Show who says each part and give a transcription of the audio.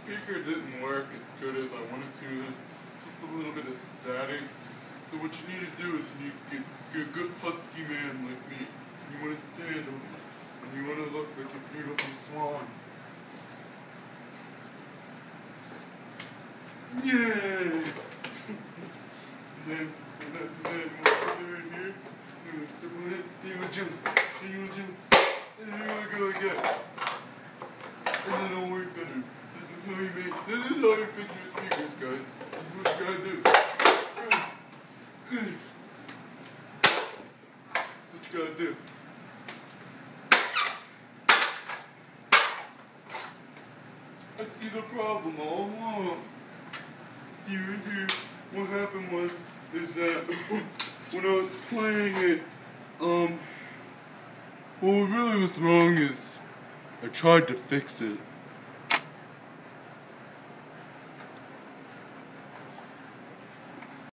Speaker 1: speaker didn't work as good as I wanted to. There's just a little bit of static. So what you need to do is you need to get a good husky man like me. You want to stand on it, and you want to look like a beautiful swan. Yeah! And then what we're doing here, you're going to step on it, then you're going to jump, then you're going to jump, and then you're going to go like that. And then it'll work better. This is how you fix your speakers, guys. This is what you gotta do. That's what you gotta do. I see the problem all along. Here, what happened was, is that when I was playing it, what really was wrong is I tried to fix it.